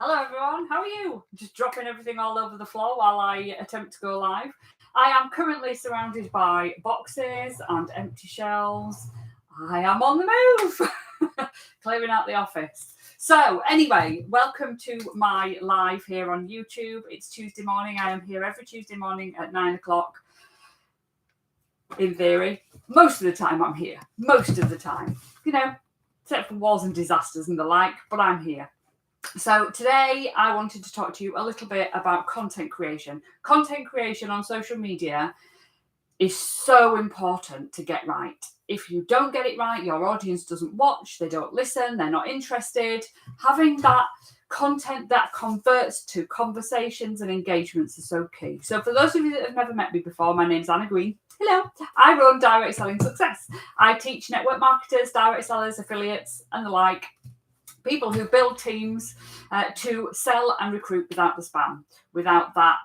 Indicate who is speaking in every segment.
Speaker 1: Hello everyone, how are you? Just dropping everything all over the floor while I attempt to go live. I am currently surrounded by boxes and empty shelves. I am on the move, clearing out the office. So anyway, welcome to my live here on YouTube. It's Tuesday morning. I am here every Tuesday morning at 9 o'clock. In theory, most of the time I'm here. Most of the time, except for wars and disasters and the like, but I'm here. So today I wanted to talk to you a little bit about content creation. Content creation on social media is so important to get right. If you don't get it right, your audience doesn't watch, they don't listen, they're not interested. Having that content that converts to conversations and engagements is so key. So for those of you that have never met me before, my name's Anna Green. Hello. I run Direct Selling Success. I teach network marketers, direct sellers, affiliates, and the like, people who build teams to sell and recruit without the spam, without that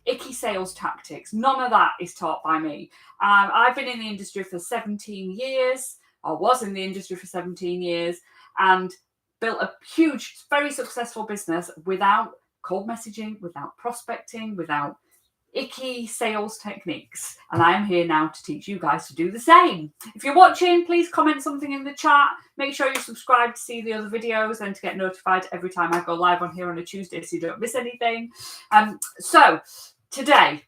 Speaker 1: icky sales tactics. None of that is taught by me. I've been in the industry for 17 years, or was in the industry for 17 years, and built a huge, very successful business without cold messaging, without prospecting, without icky sales techniques, and I am here now to teach you guys to do the same. If you're watching, please comment something in the chat. Make sure you subscribe to see the other videos and to get notified every time I go live on here on a Tuesday so you don't miss anything. So today,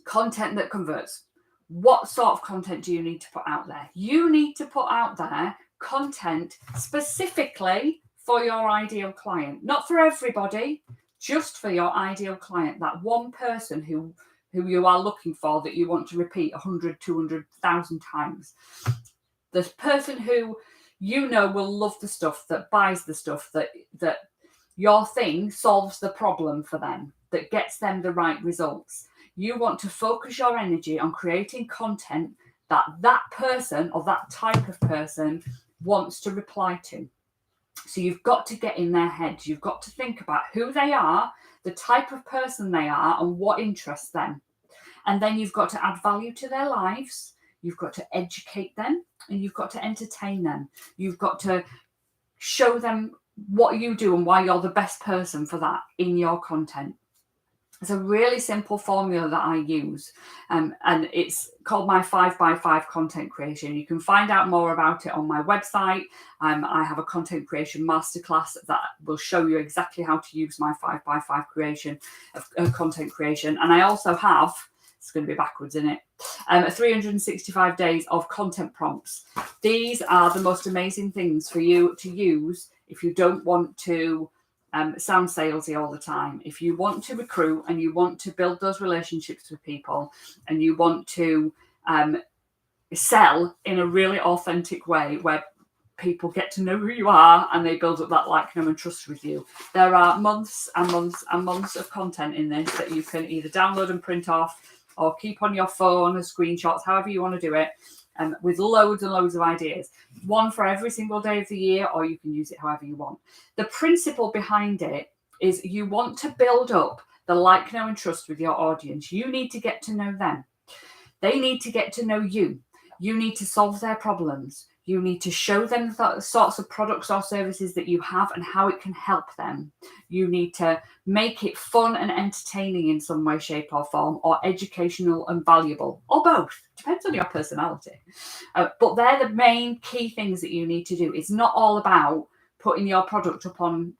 Speaker 1: content that converts. What sort of content do you need to put out there? You need to put out there content specifically for your ideal client, not for everybody, just for your ideal client, that one person who you are looking for, that you want to repeat 100, 200,000 times. The person who you know will love the stuff, that buys the stuff, that your thing solves the problem for them, that gets them the right results. You want to focus your energy on creating content that person or that type of person wants to reply to. So you've got to get in their heads. You've got to think about who they are, the type of person they are, and what interests them. And then you've got to add value to their lives. You've got to educate them, and you've got to entertain them. You've got to show them what you do and why you're the best person for that in your content. It's a really simple formula that I use, and it's called my 5x5 content creation. You can find out more about it on my website. I have a content creation masterclass that will show you exactly how to use my 5x5 creation of content creation. And I also have, it's going to be backwards, isn't it? 365 days of content prompts. These are the most amazing things for you to use if you don't want to sound salesy all the time. If you want to recruit and you want to build those relationships with people and you want to sell in a really authentic way where people get to know who you are and they build up that like, know, and trust with you, there are months and months and months of content in this that you can either download and print off or keep on your phone as screenshots, however you want to do it. With loads and loads of ideas, one for every single day of the year, or you can use it however you want. The principle behind it is you want to build up the like, know, and trust with your audience. You need to get to know them. They need to get to know you. You need to solve their problems. You need to show them the sorts of products or services that you have and how it can help them. You need to make it fun and entertaining in some way, shape, or form, or educational and valuable, or both. Depends on your personality. But they're the main key things that you need to do. It's not all about putting your product up on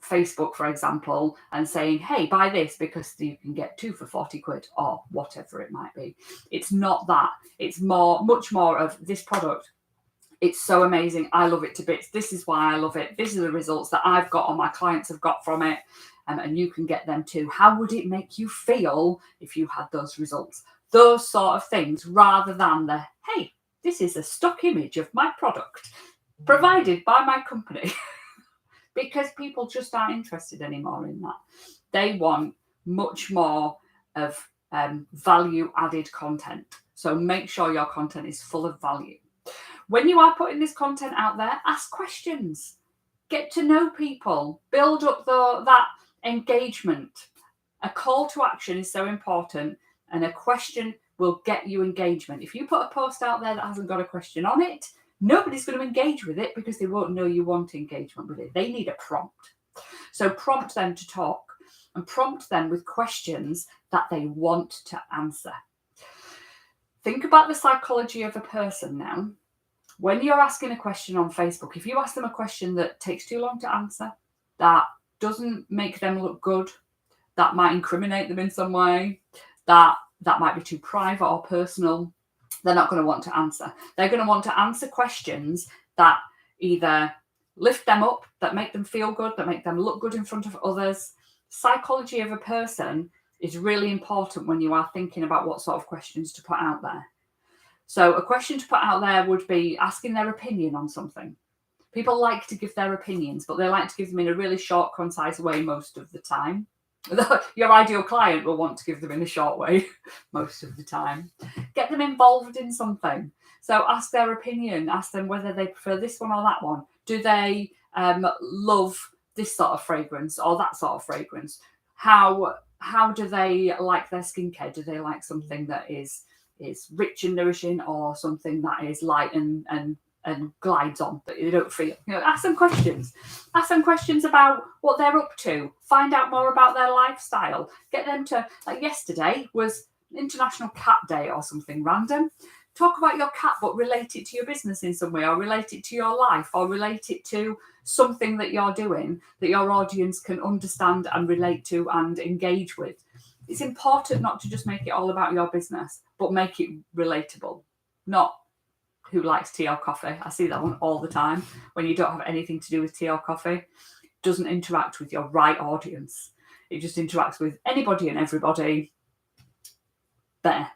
Speaker 1: Facebook, for example, and saying, hey, buy this because you can get 2 for 40 quid or whatever it might be. It's not that. It's much more of this product. It's so amazing. I love it to bits. This is why I love it. These are the results that I've got or my clients have got from it. And you can get them too. How would it make you feel if you had those results? Those sort of things, rather than the, hey, this is a stock image of my product provided by my company. Because people just aren't interested anymore in that. They want much more of value added content. So make sure your content is full of value. When you are putting this content out there, ask questions. Get to know people. Build up that engagement. A call to action is so important, and a question will get you engagement. If you put a post out there that hasn't got a question on it, Nobody's going to engage with it because they won't know you want engagement with it. They need a prompt. So prompt them to talk and prompt them with questions that they want to answer. Think about the psychology of a person now. When you're asking a question on Facebook, if you ask them a question that takes too long to answer, that doesn't make them look good, that might incriminate them in some way, that might be too private or personal, they're not going to want to answer. They're going to want to answer questions that either lift them up, that make them feel good, that make them look good in front of others. Psychology of a person is really important when you are thinking about what sort of questions to put out there. So a question to put out there would be asking their opinion on something. People like to give their opinions, but they like to give them in a really short, concise way most of the time. Your ideal client will want to give them in a short way most of the time. Get them involved in something. So ask their opinion. Ask them whether they prefer this one or that one. Do they love this sort of fragrance or that sort of fragrance? How do they like their skincare? Do they like something that is rich and nourishing, or something that is light and glides on that you don't feel? Ask them questions. Ask them questions about what they're up to. Find out more about their lifestyle. Get them to, like yesterday was International Cat Day or something random. Talk about your cat, but relate it to your business in some way, or relate it to your life, or relate it to something that you're doing that your audience can understand and relate to and engage with. It's important not to just make it all about your business, but make it relatable. Not who likes tea or coffee. I see that one all the time. When you don't have anything to do with tea or coffee, doesn't interact with your right audience. It just interacts with anybody and everybody. There.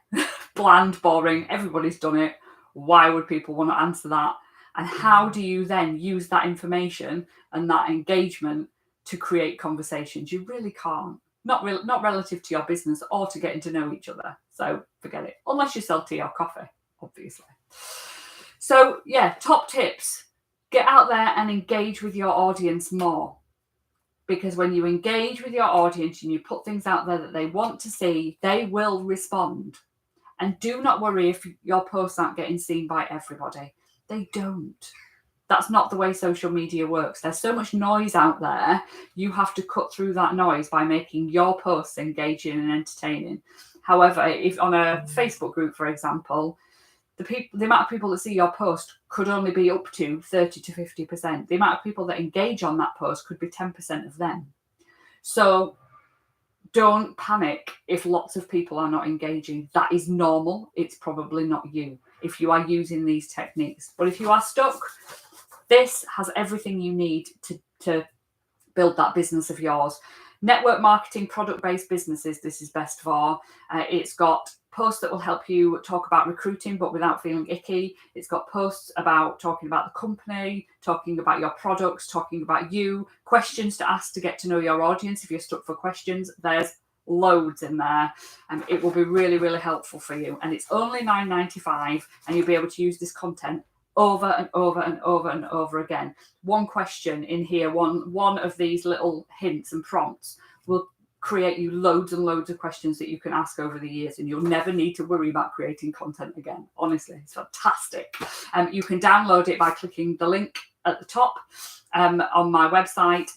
Speaker 1: Bland, boring, everybody's done it. Why would people want to answer that? And how do you then use that information and that engagement to create conversations? You really can't. Not relative to your business or to getting to know each other. So forget it. Unless you sell tea or coffee, obviously. So yeah, top tips. Get out there and engage with your audience more. Because when you engage with your audience and you put things out there that they want to see, they will respond. And do not worry if your posts aren't getting seen by everybody. They don't. That's not the way social media works. There's so much noise out there. You have to cut through that noise by making your posts engaging and entertaining. However, if on a Facebook group, for example, the amount of people that see your post could only be up to 30 to 50%. The amount of people that engage on that post could be 10% of them. So don't panic if lots of people are not engaging. That is normal. It's probably not you if you are using these techniques. But if you are stuck, this has everything you need to build that business of yours. Network marketing, product-based businesses, this is best for. It's got posts that will help you talk about recruiting, but without feeling icky. It's got posts about talking about the company, talking about your products, talking about you, questions to ask to get to know your audience. If you're stuck for questions, there's loads in there, and it will be really, really helpful for you. And it's only $9.95, and you'll be able to use this content over and over and over and over again. One question in here, one of these little hints and prompts will create you loads and loads of questions that you can ask over the years, and you'll never need to worry about creating content again. Honestly, it's fantastic. You can download it by clicking the link at the top on my website,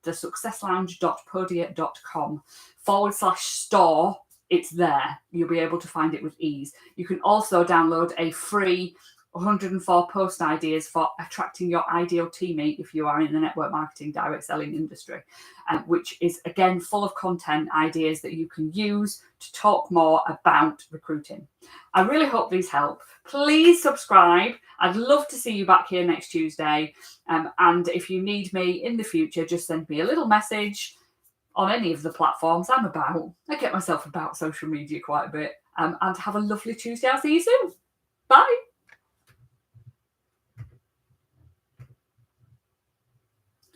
Speaker 1: thesuccesslounge.podia.com/store. It's there. You'll be able to find it with ease. You can also download a free 104 post ideas for attracting your ideal teammate if you are in the network marketing direct selling industry, which is again full of content ideas that you can use to talk more about recruiting. I really hope these help. Please subscribe. I'd love to see you back here next Tuesday. And if you need me in the future, just send me a little message on any of the platforms I'm about. I get myself about social media quite a bit. And have a lovely Tuesday. I'll see you soon.